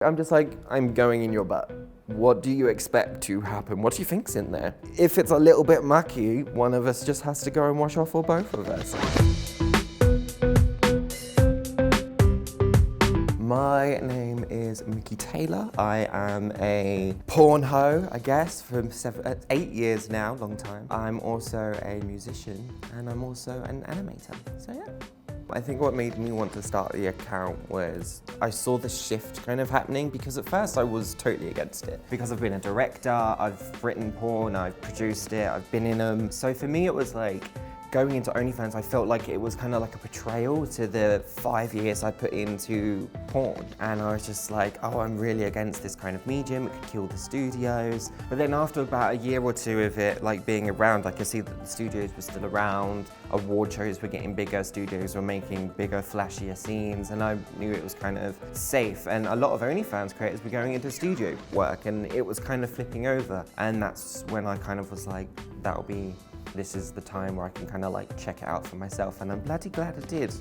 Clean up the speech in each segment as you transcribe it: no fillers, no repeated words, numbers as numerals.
I'm just like, I'm going in your butt. What do you expect to happen? What do you think's in there? If it's a little bit mucky, one of us just has to go and wash off, or both of us. My name is Mickey Taylor. I am a porn hoe, I guess, for 8 years now, long time. I'm also a musician, and I'm also an animator, so yeah. I think what made me want to start the account was I saw the shift kind of happening, because at first I was totally against it. Because I've been a director, I've written porn, I've produced it, I've been in them. So for me it was like, going into OnlyFans, I felt like it was kind of like a betrayal to the 5 years I put into porn. And I was just like, oh, I'm really against this kind of medium, it could kill the studios. But then after about a year or two of it like being around, I could see that the studios were still around, award shows were getting bigger, studios were making bigger, flashier scenes, and I knew it was kind of safe. And a lot of OnlyFans creators were going into studio work, and it was kind of flipping over. And that's when I kind of was like, this is the time where I can kind of like check it out for myself, and I'm bloody glad I did.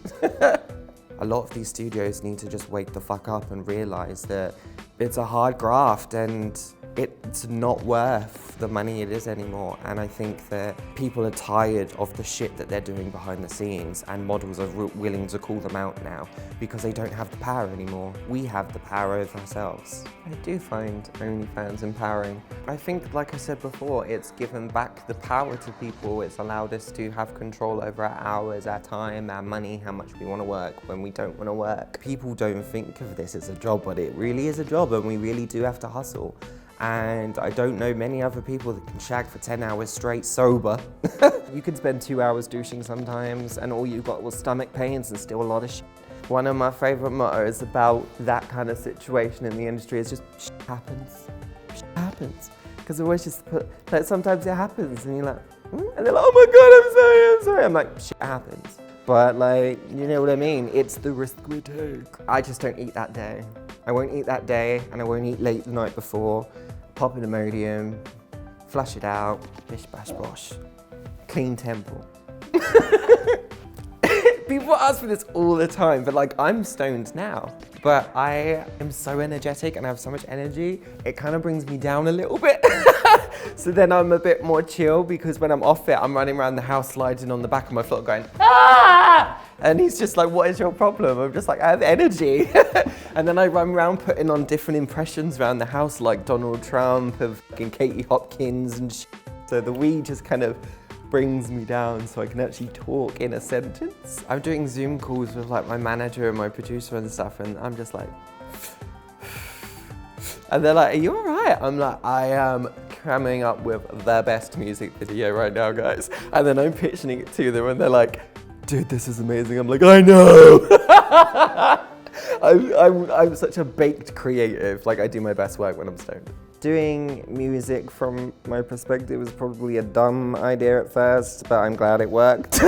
A lot of these studios need to just wake the fuck up and realize that it's a hard graft and it's not worth the money it is anymore. And I think that people are tired of the shit that they're doing behind the scenes, and models are willing to call them out now because they don't have the power anymore. We have the power over ourselves. I do find OnlyFans empowering. I think, like I said before, it's given back the power to people. It's allowed us to have control over our hours, our time, our money, how much we want to work, when we don't want to work. People don't think of this as a job, but it really is a job, and we really do have to hustle. And I don't know many other people that can shag for 10 hours straight sober. You can spend 2 hours douching sometimes, and all you got was stomach pains and still a lot of shit. One of my favorite mottos about that kind of situation in the industry is just shit happens. Shit happens. Because I always just put, like, sometimes it happens and you're like, and they're like, oh my God, I'm sorry. I'm like, shit happens. But like, you know what I mean? It's the risk we take. I just don't eat that day. I won't eat that day, and I won't eat late the night before. Pop in Imodium, flush it out, bish bash bosh. Clean temple. People ask for this all the time, but like, I'm stoned now. But I am so energetic and I have so much energy, it kind of brings me down a little bit. So then I'm a bit more chill, because when I'm off it, I'm running around the house sliding on the back of my foot going, ah! And he's just like, what is your problem? I'm just like, I have energy. And then I run around putting on different impressions around the house, like Donald Trump, of fucking Katie Hopkins and shit. So the weed just kind of brings me down so I can actually talk in a sentence. I'm doing Zoom calls with like my manager and my producer and stuff, and I'm just like, and they're like, are you all right? I'm like, I am coming up with the best music video right now, guys. And then I'm pitching it to them, and they're like, dude, this is amazing. I'm like, I know. I'm such a baked creative. Like, I do my best work when I'm stoned. Doing music from my perspective was probably a dumb idea at first, but I'm glad it worked.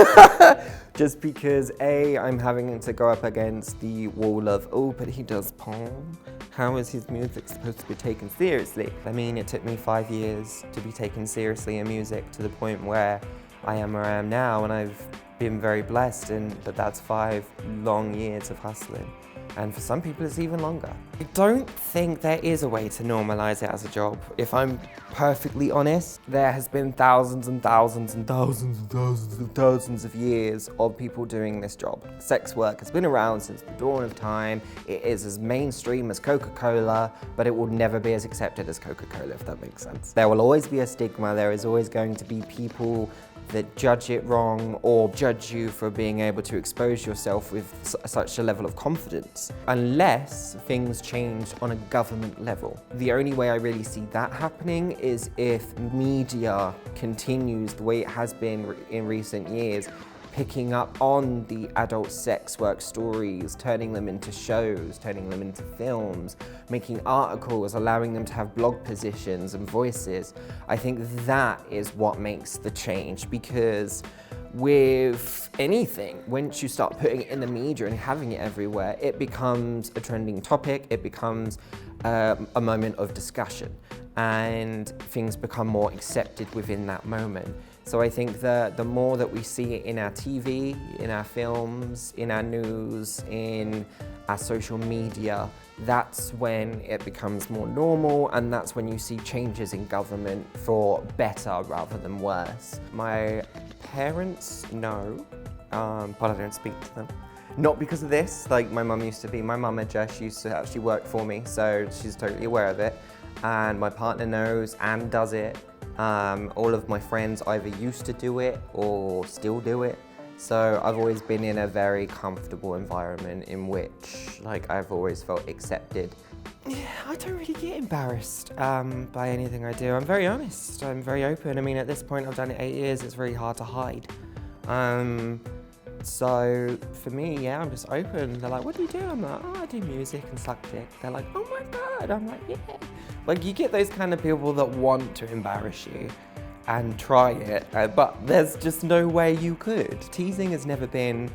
Just because A, I'm having to go up against the wall of, oh, but he does porn. How is his music supposed to be taken seriously? I mean, it took me 5 years to be taken seriously in music, to the point where I am where I am now, and I've been very blessed, but that's 5 long years of hustling. And for some people, it's even longer. I don't think there is a way to normalize it as a job. If I'm perfectly honest, there has been thousands and thousands and thousands and thousands and thousands of years of people doing this job. Sex work has been around since the dawn of time. It is as mainstream as Coca-Cola, but it will never be as accepted as Coca-Cola, if that makes sense. There will always be a stigma. There is always going to be people that judge it wrong, or judge you for being able to expose yourself with such a level of confidence, unless things change on a government level. The only way I really see that happening is if media continues the way it has been in recent years, picking up on the adult sex work stories, turning them into shows, turning them into films, making articles, allowing them to have blog positions and voices. I think that is what makes the change, because with anything, once you start putting it in the media and having it everywhere, it becomes a trending topic, it becomes a moment of discussion, and things become more accepted within that moment. So I think the more that we see it in our TV, in our films, in our news, in our social media, that's when it becomes more normal, and that's when you see changes in government for better rather than worse. My parents know, but I don't speak to them. Not because of this, like my mum used to be. My mummager, she used to actually work for me, so she's totally aware of it. And my partner knows and does it. All of my friends either used to do it or still do it. So I've always been in a very comfortable environment in which, like, I've always felt accepted. Yeah, I don't really get embarrassed by anything I do. I'm very honest, I'm very open. I mean, at this point, I've done it 8 years, it's very hard to hide. So for me, yeah, I'm just open. They're like, what do you do? I'm like, oh, I do music and suck dick. They're like, oh my God. I'm like, yeah. Like, you get those kind of people that want to embarrass you and try it, but there's just no way you could. Teasing has never been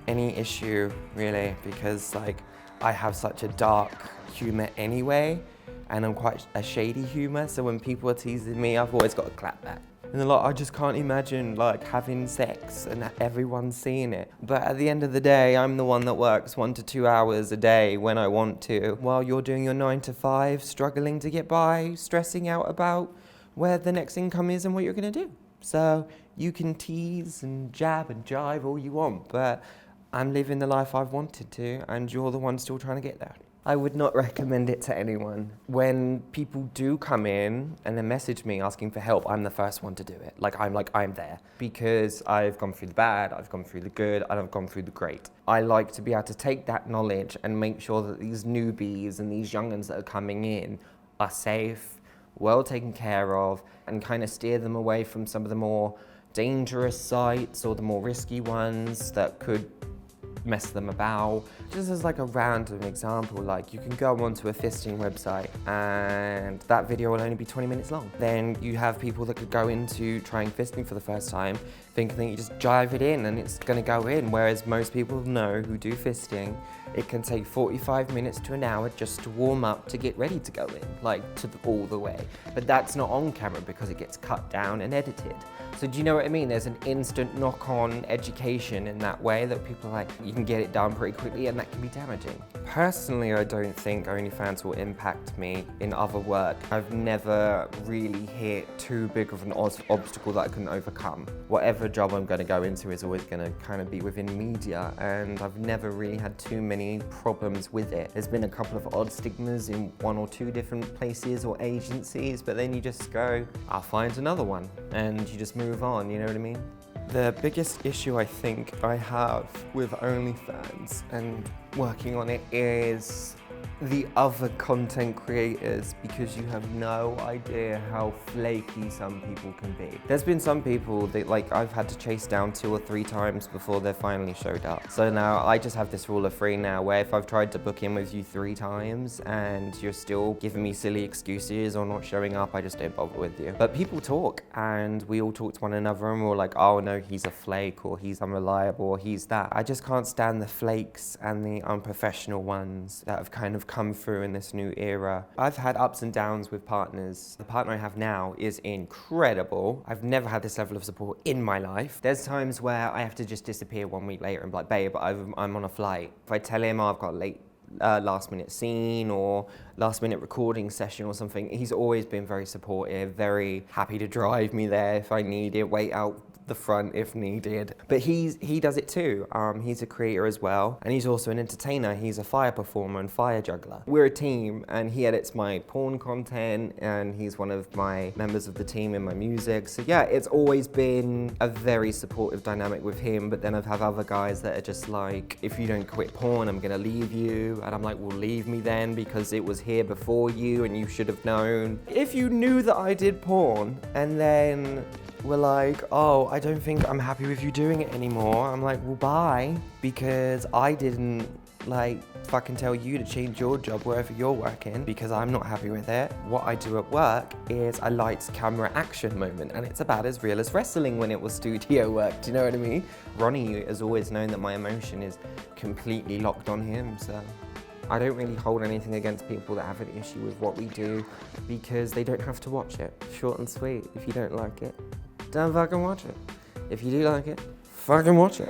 any issue, really, because like, I have such a dark humor anyway, and I'm quite a shady humor, so when people are teasing me, I've always got to clap back. And they're like, I just can't imagine like having sex and everyone's seeing it. But at the end of the day, I'm the one that works 1 to 2 hours a day when I want to, while you're doing your 9 to 5, struggling to get by, stressing out about where the next income is and what you're gonna do. So you can tease and jab and jive all you want, but I'm living the life I've wanted to, and you're the one still trying to get there. I would not recommend it to anyone. When people do come in and then message me asking for help, I'm the first one to do it. I'm there. Because I've gone through the bad, I've gone through the good, and I've gone through the great. I like to be able to take that knowledge and make sure that these newbies and these young'uns that are coming in are safe, well taken care of, and kind of steer them away from some of the more dangerous sites or the more risky ones that could mess them about. Just as like a random example, like you can go onto a fisting website and that video will only be 20 minutes long. Then you have people that could go into trying fisting for the first time thinking that you just jive it in and it's gonna go in, whereas most people know who do fisting, it can take 45 minutes to an hour just to warm up to get ready to go in, like all the way. But that's not on camera because it gets cut down and edited. So do you know what I mean? There's an instant knock-on education in that way that people are like, you can get it done pretty quickly and that can be damaging. Personally, I don't think OnlyFans will impact me in other work. I've never really hit too big of an obstacle that I couldn't overcome. Whatever job I'm gonna go into is always gonna kind of be within media, and I've never really had too many problems with it. There's been a couple of odd stigmas in 1 or 2 different places or agencies, but then you just go, I'll find another one, and you just move on, you know what I mean? The biggest issue I think I have with OnlyFans and working on it is the other content creators, because you have no idea how flaky some people can be. There's been some people that like I've had to chase down 2 or 3 times before they finally showed up. So now I just have this rule of 3 now, where if I've tried to book in with you 3 times and you're still giving me silly excuses or not showing up, I just don't bother with you. But people talk, and we all talk to one another, and we're like, oh no, he's a flake, or he's unreliable, or he's that. I just can't stand the flakes and the unprofessional ones that have kind of come through in this new era. I've had ups and downs with partners. The partner I have now is incredible. I've never had this level of support in my life. There's times where I have to just disappear 1 week later and be like, babe, I'm on a flight. If I tell him, oh, I've got a late last minute scene or last minute recording session or something, he's always been very supportive, very happy to drive me there if I need it, wait out the front if needed. But he does it too. He's a creator as well, and he's also an entertainer. He's a fire performer and fire juggler. We're a team, and he edits my porn content, and he's one of my members of the team in my music. So yeah, it's always been a very supportive dynamic with him. But then I've had other guys that are just like, if you don't quit porn, I'm gonna leave you. And I'm like, well, leave me then, because it was here before you and you should have known. If you knew that I did porn and then were like, oh, I don't think I'm happy with you doing it anymore, I'm like, well, bye, because I didn't like fucking tell you to change your job wherever you're working because I'm not happy with it. What I do at work is a lights, camera, action moment, and it's about as real as wrestling when it was studio work, do you know what I mean? Ronnie has always known that my emotion is completely locked on him, so I don't really hold anything against people that have an issue with what we do because they don't have to watch it. Short and sweet. If you don't like it, don't fucking watch it. If you do like it, fucking watch it.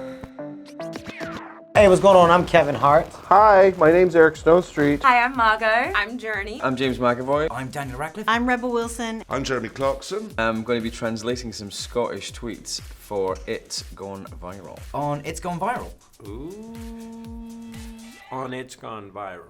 Hey, what's going on? I'm Kevin Hart. Hi, my name's Eric Stonestreet. Hi, I'm Margot. I'm Journey. I'm James McAvoy. I'm Daniel Radcliffe. I'm Rebel Wilson. I'm Jeremy Clarkson. I'm going to be translating some Scottish tweets for It's Gone Viral. On It's Gone Viral. Ooh, on It's Gone Viral.